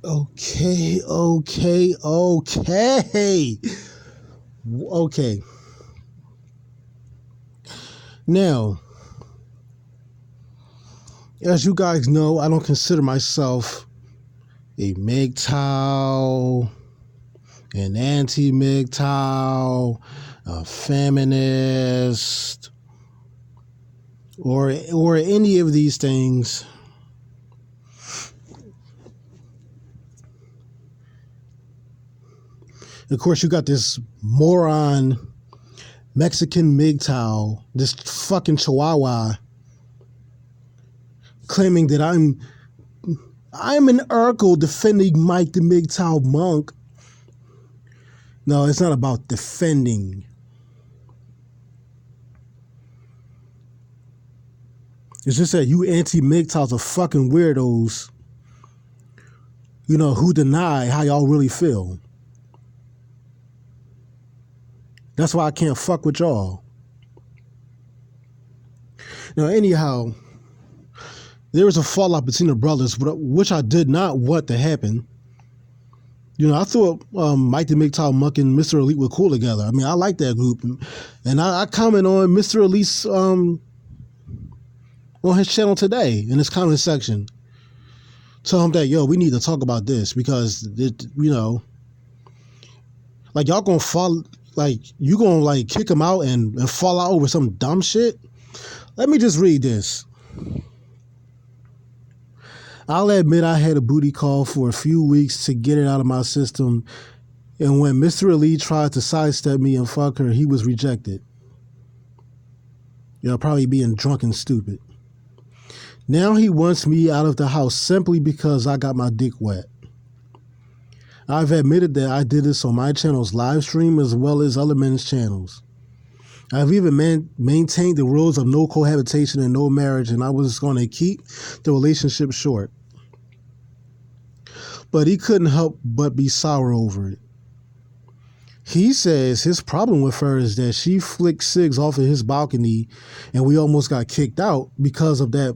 Okay, okay, okay. Okay. Now, as you guys know, I don't consider myself a MGTOW, an anti-MGTOW, a feminist, or any of these things. Of course, you got this moron Mexican MGTOW, this fucking Chihuahua, claiming that I'm an Urkel defending Mike the MGTOW monk. No, it's not about defending. It's just that you anti-MGTOWs are fucking weirdos, who deny how y'all really feel. That's why I can't fuck with y'all. Now, anyhow, there was a fallout between the brothers, which I did not want to happen. I thought Mike the MGTOW Monk and Mr. Elite were cool together. I mean, I like that group. And I comment on Mr. Elite's, on his channel today in his comment section. Tell him that, we need to talk about this because, like y'all gonna fall, like you gonna like kick him out and fall out over some dumb shit. Let me just read this. I'll admit I had a booty call for a few weeks to get it out of my system, and when Mr. Elite tried to sidestep me and fuck her, he was rejected. Probably being drunk and stupid. Now he wants me out of the house simply because I got my dick wet. I've admitted that I did this on my channel's live stream as well as other men's channels. I've even maintained the rules of no cohabitation and no marriage, and I was going to keep the relationship short. But he couldn't help but be sour over it. He says his problem with her is that she flicked cigs off of his balcony and we almost got kicked out because of that.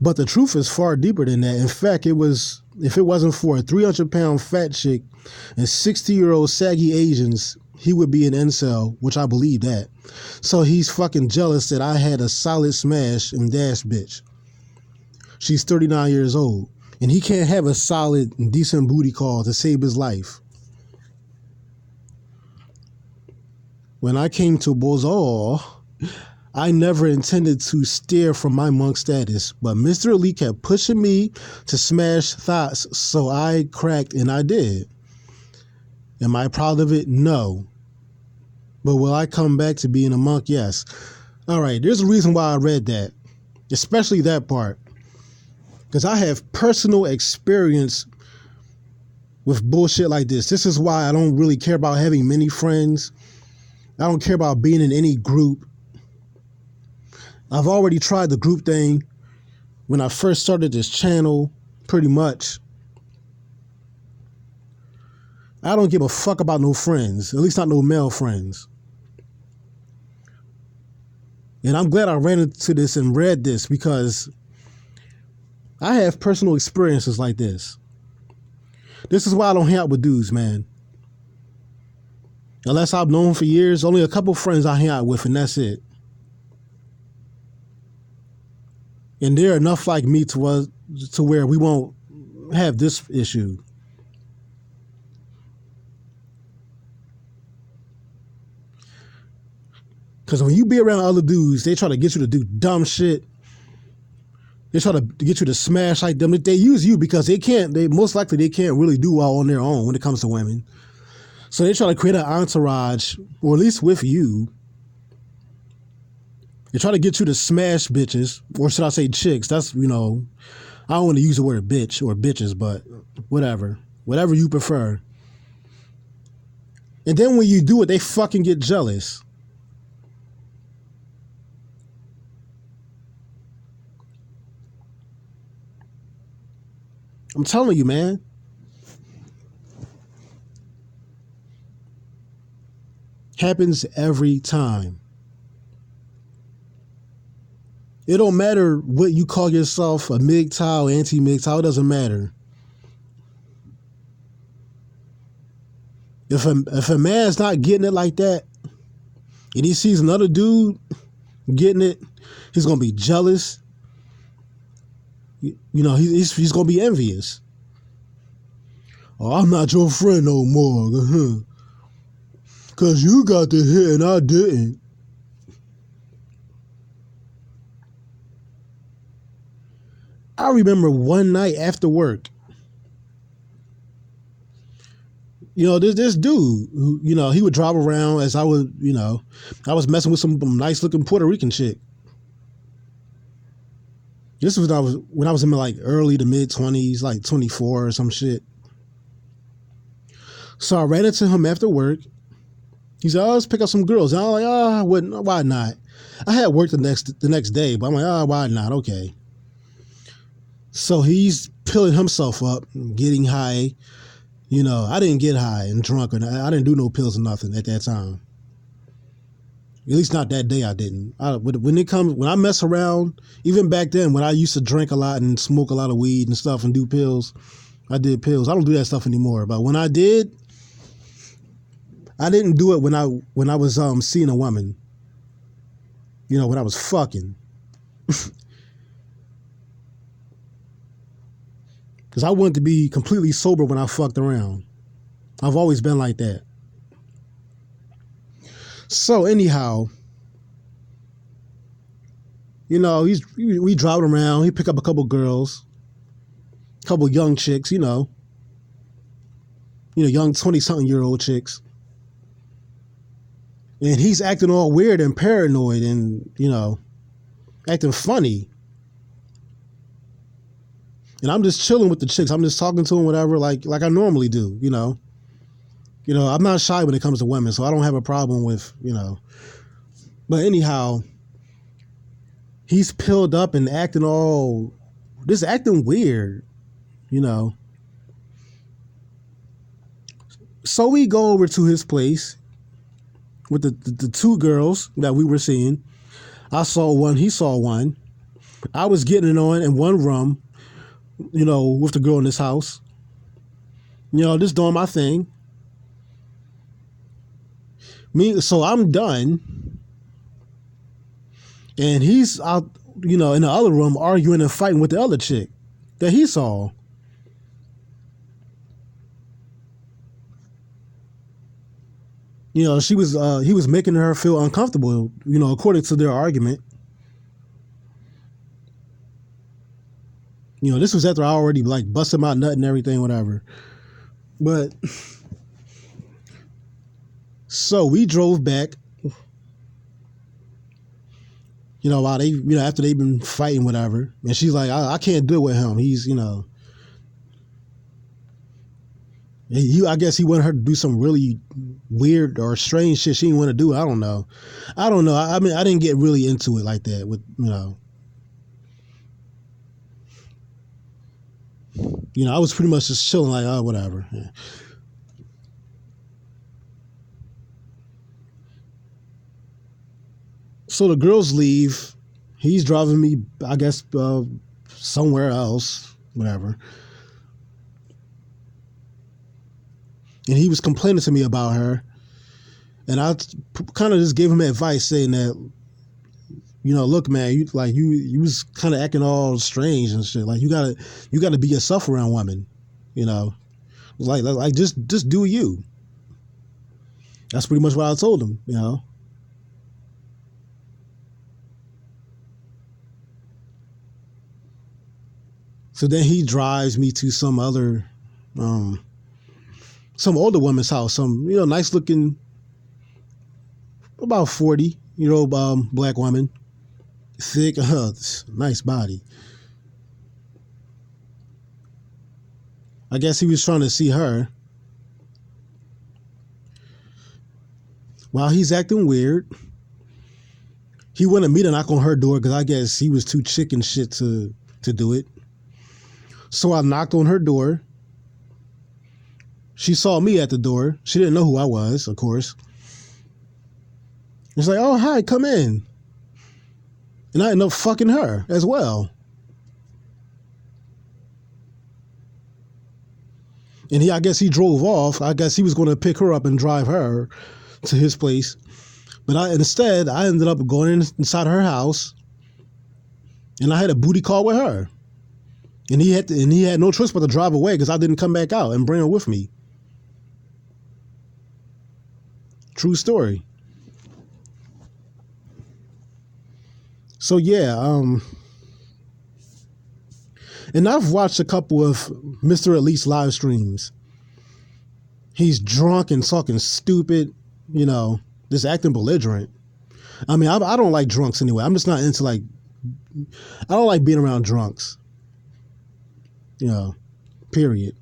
But the truth is far deeper than that. In fact, if it wasn't for a 300-pound fat chick and 60-year-old saggy Asians, he would be an incel, which I believe that. So he's fucking jealous that I had a solid smash and dash bitch. She's 39 years old, and he can't have a solid and decent booty call to save his life. When I came to Bozor, I never intended to steer from my monk status, but Mr. Elite kept pushing me to smash thoughts, so I cracked and I did. Am I proud of it? No. But will I come back to being a monk? Yes. All right, there's a reason why I read that, especially that part, because I have personal experience with bullshit like this. This is why I don't really care about having many friends. I don't care about being in any group. I've already tried the group thing when I first started this channel, pretty much. I don't give a fuck about no friends, at least not no male friends. And I'm glad I ran into this and read this because I have personal experiences like this. This is why I don't hang out with dudes, man. Unless I've known for years, only a couple friends I hang out with and that's it. And they're enough like me to where we won't have this issue. Because when you be around other dudes, they try to get you to do dumb shit. They try to get you to smash like them. They use you because they most likely they can't really do well on their own when it comes to women. So they try to create an entourage, or at least with you. They try to get you to smash bitches, or should I say chicks? That's, I don't want to use the word bitch or bitches, but whatever. Whatever you prefer. And then when you do it, they fucking get jealous. I'm telling you, man. Happens every time. It don't matter what you call yourself, a MGTOW, anti-MGTOW, it doesn't matter. if a man's not getting it like that, and he sees another dude getting it, he's gonna be jealous. You know, he's gonna be envious. Oh, I'm not your friend no more, cause you got the hit and I didn't. I remember one night after work, you know, this dude who, you know, he would drive around as I was, you know, I was messing with some nice looking Puerto Rican chick. This was when I was in my like early to mid 20s, like 24 or some shit. So I ran into him after work. He said, "Oh, let's pick up some girls." And I was like, "Oh, I wouldn't. Why not?" I had work the next day, but I'm like, "Oh, why not? Okay." So he's pilling himself up, getting high. You know, I didn't get high and drunk, and I didn't do no pills or nothing at that time. At least not that day. I didn't. When I mess around, even back then when I used to drink a lot and smoke a lot of weed and stuff and do pills, I did pills. I don't do that stuff anymore. But when I did, I didn't do it when I was seeing a woman. You know, when I was fucking. Because I wanted to be completely sober when I fucked around. I've always been like that. So anyhow, you know, we driving around. He pick up a couple girls, a couple young chicks, you know, young 20-something-year-old chicks. And he's acting all weird and paranoid and, you know, acting funny. And I'm just chilling with the chicks. I'm just talking to them, whatever, like I normally do, you know. You know, I'm not shy when it comes to women, so I don't have a problem with, you know. But anyhow, he's pilled up and acting weird, you know. So we go over to his place with the two girls that we were seeing. I saw one, he saw one. I was getting it on in one room, you know, with the girl in this house. You know, just doing my thing. So I'm done. And he's out, you know, in the other room arguing and fighting with the other chick that he saw. You know, he was making her feel uncomfortable, you know, according to their argument. You know, this was after I already like busted my nut and everything, whatever. But so we drove back, you know, while after they've been fighting, whatever. And she's like, I can't do it with him. He's, you know, I guess he wanted her to do some really weird or strange shit she didn't want to do. I don't know. I mean, I didn't get really into it like that with, you know. You know, I was pretty much just chilling like, oh, whatever. Yeah. So the girls leave. He's driving me, I guess, somewhere else, whatever. And he was complaining to me about her. And I kind of just gave him advice saying that, you know, look, man, you was kind of acting all strange and shit. Like you gotta be yourself around women, you know, like just do you. That's pretty much what I told him, you know. So then he drives me to some other, some older woman's house, some, you know, nice looking, about 40-year-old black woman, thick, nice body. I guess he was trying to see her. While he's acting weird, he wanted me to knock on her door because I guess he was too chicken shit to do it. So I knocked on her door. She saw me at the door. She didn't know who I was, of course. It's like, oh, hi, come in. And I ended up fucking her as well. And I guess he drove off. I guess he was going to pick her up and drive her to his place. But instead, I ended up going inside her house, and I had a booty call with her. And he had no choice but to drive away because I didn't come back out and bring her with me. True story. So yeah, and I've watched a couple of Mr. Elite's live streams. He's drunk and talking stupid, just acting belligerent. I mean, I don't like drunks anyway. I'm just not into I don't like being around drunks. Period.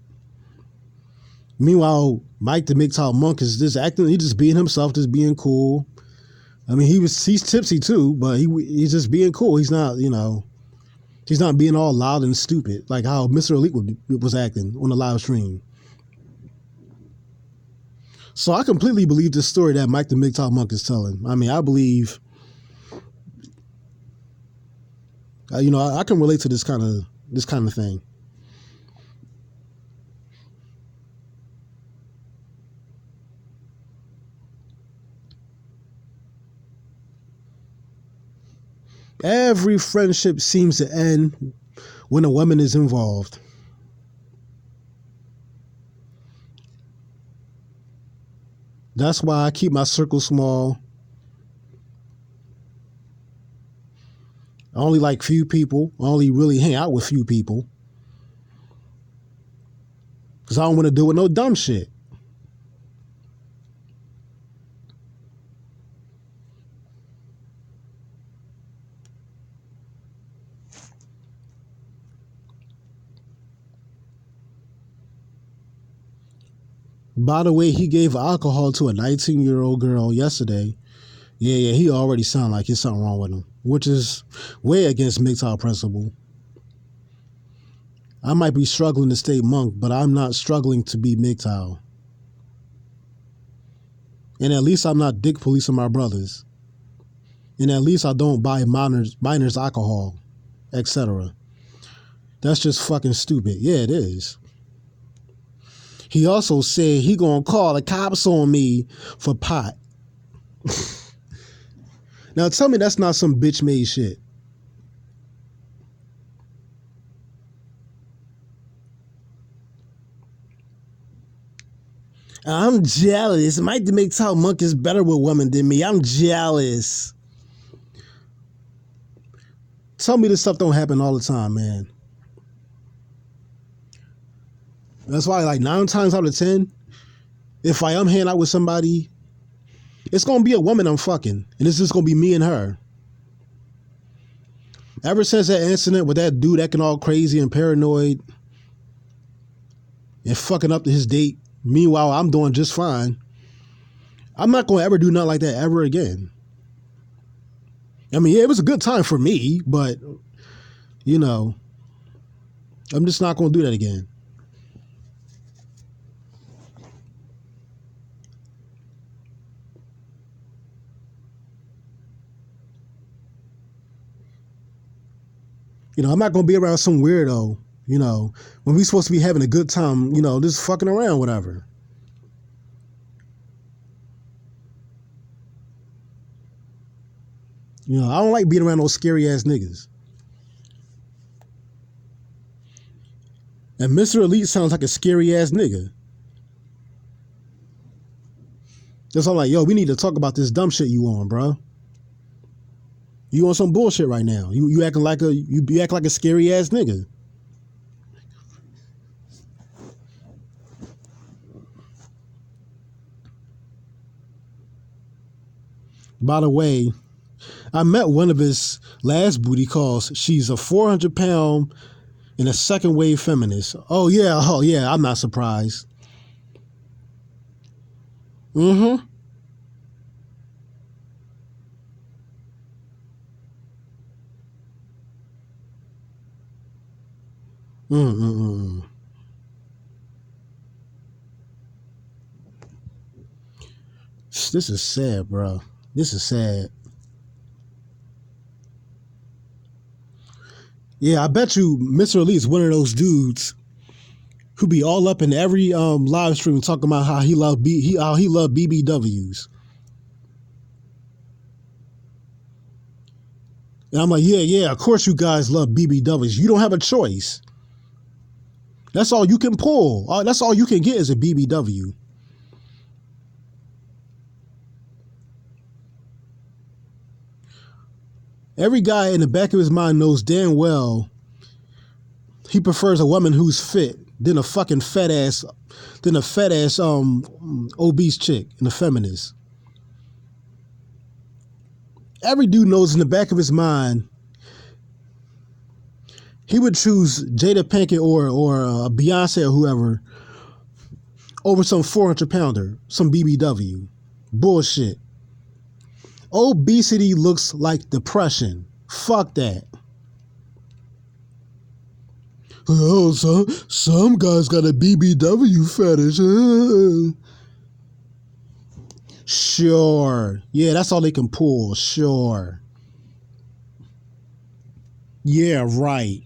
Meanwhile, Mike the MGTOW Monk is just acting, he's just being himself, just being cool. I mean, he's tipsy too, but he's just being cool. He's not, he's not being all loud and stupid like how Mr. Elite was acting on the live stream. So I completely believe the story that Mike the MGTOW Monk is telling. I mean, I believe, I can relate to this kind of thing. Every friendship seems to end when a woman is involved. That's why I keep my circle small. I only like few people. I only really hang out with few people. Because I don't want to deal with no dumb shit. By the way, he gave alcohol to a 19-year-old girl yesterday. Yeah, he already sounded like there's something wrong with him, which is way against MGTOW principle. I might be struggling to stay monk, but I'm not struggling to be MGTOW. And at least I'm not dick policing my brothers. And at least I don't buy minors alcohol, etc. That's just fucking stupid. Yeah, it is. He also said he gonna call the cops on me for pot. Now tell me that's not some bitch made shit. I'm jealous. Mike the MGTOW Monk is better with women than me. I'm jealous. Tell me this stuff don't happen all the time, man. That's why, like 9 times out of 10, if I am hanging out with somebody, it's gonna be a woman I'm fucking, and it's just gonna be me and her. Ever since that incident with that dude acting all crazy and paranoid and fucking up his date, meanwhile I'm doing just fine, I'm not gonna ever do nothing like that ever again. I mean, yeah, it was a good time for me, but I'm just not gonna do that again. I'm not going to be around some weirdo, when we supposed to be having a good time, just fucking around, whatever. I don't like being around those scary ass niggas. And Mr. Elite sounds like a scary ass nigga. That's all like, yo, we need to talk about this dumb shit you on, bro. You on some bullshit right now. You acting like you act like a scary ass nigga. By the way, I met one of his last booty calls. She's a 400-pound and a second wave feminist. Oh yeah, I'm not surprised. Mm-hmm. Mm-mm-mm. This is sad, bro. This is sad. Yeah, I bet you Mr. Elite's one of those dudes who be all up in every live stream talking about how he loved BBWs. And I'm like, yeah, of course you guys love BBWs. You don't have a choice. That's all you can pull. That's all you can get is a BBW. Every guy in the back of his mind knows damn well he prefers a woman who's fit than a fucking fat ass obese chick and a feminist. Every dude knows in the back of his mind he would choose Jada Pinkett or Beyonce or whoever over some 400-pounder, some BBW. Bullshit. Obesity looks like depression. Fuck that. Oh, some guys got a BBW fetish. Sure. Yeah, that's all they can pull. Sure. Yeah, right.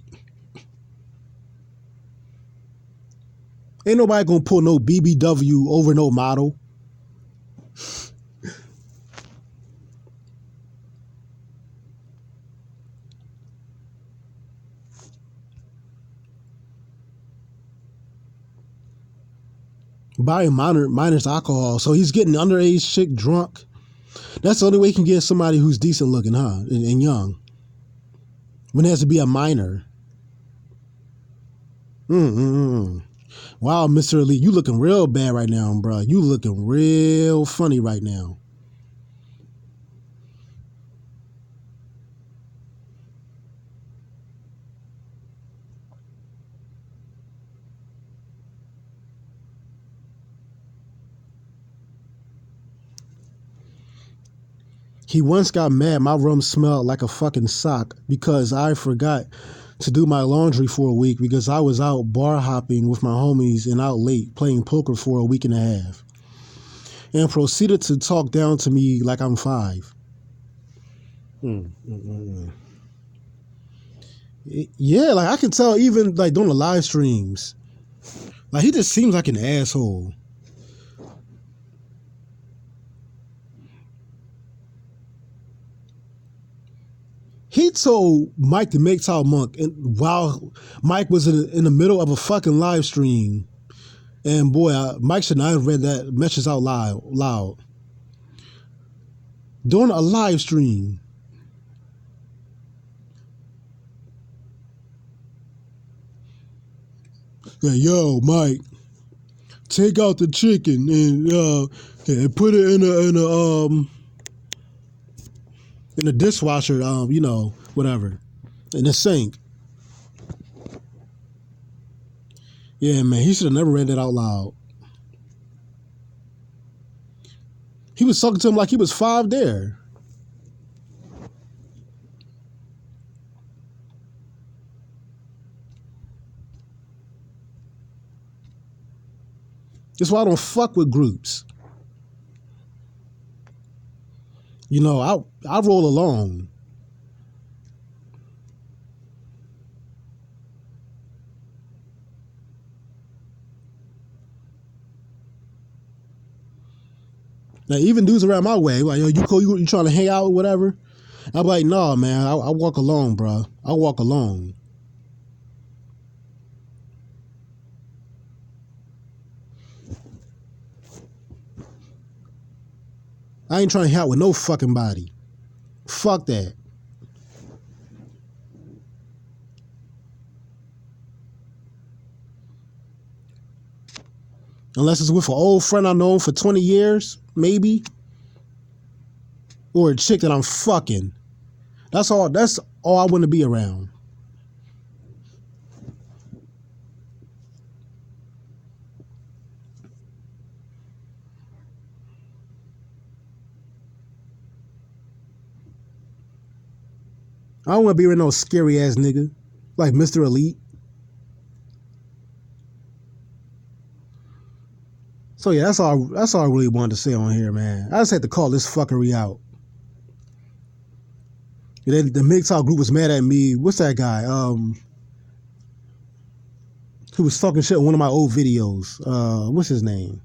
Ain't nobody gonna pull no BBW over no model. Buying minors alcohol, so he's getting underage chick drunk. That's the only way he can get somebody who's decent looking, huh? And young. When it has to be a minor. Wow, Mr. Elite, you looking real bad right now, bro. You looking real funny right now. He once got mad my room smelled like a fucking sock because I forgot to do my laundry for a week because I was out bar hopping with my homies and out late playing poker for a week and a half. And proceeded to talk down to me like I'm 5. Yeah, like I can tell even like during the live streams. Like he just seems like an asshole. He told Mike the MGTOW Monk, and while Mike was in the middle of a fucking live stream, and boy, Mike should not have read that message out loud. During a live stream. Yeah, yo, Mike, take out the chicken and put it in a dishwasher, whatever, in the sink. Yeah, man, he should have never read that out loud. He was talking to him like he was 5 there. That's why I don't fuck with groups. You know, I roll alone. Now, even dudes around my way, like, yo, you cool, you trying to hang out or whatever? I'm like, nah, man, I walk alone, bro. I walk alone. I ain't trying to hang out with no fucking body. Fuck that. Unless it's with an old friend I've known for 20 years, maybe. Or a chick that I'm fucking. That's all I want to be around. I don't want to be with no scary ass nigga like Mr. Elite. So yeah, that's all I really wanted to say on here, man. I just had to call this fuckery out. And then the MGTOW group was mad at me. What's that guy? Who was talking shit in one of my old videos. What's his name?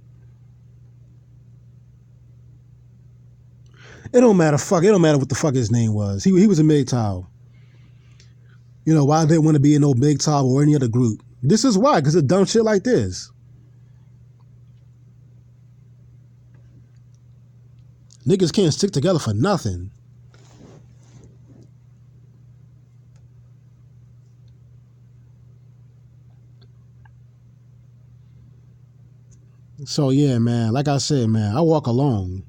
It don't matter. Fuck. It don't matter what the fuck his name was. He was a MGTOW. You know why they didn't want to be in no MGTOW or any other group. This is why, because of dumb shit like this. Niggas can't stick together for nothing. So yeah, man. Like I said, man, I walk alone.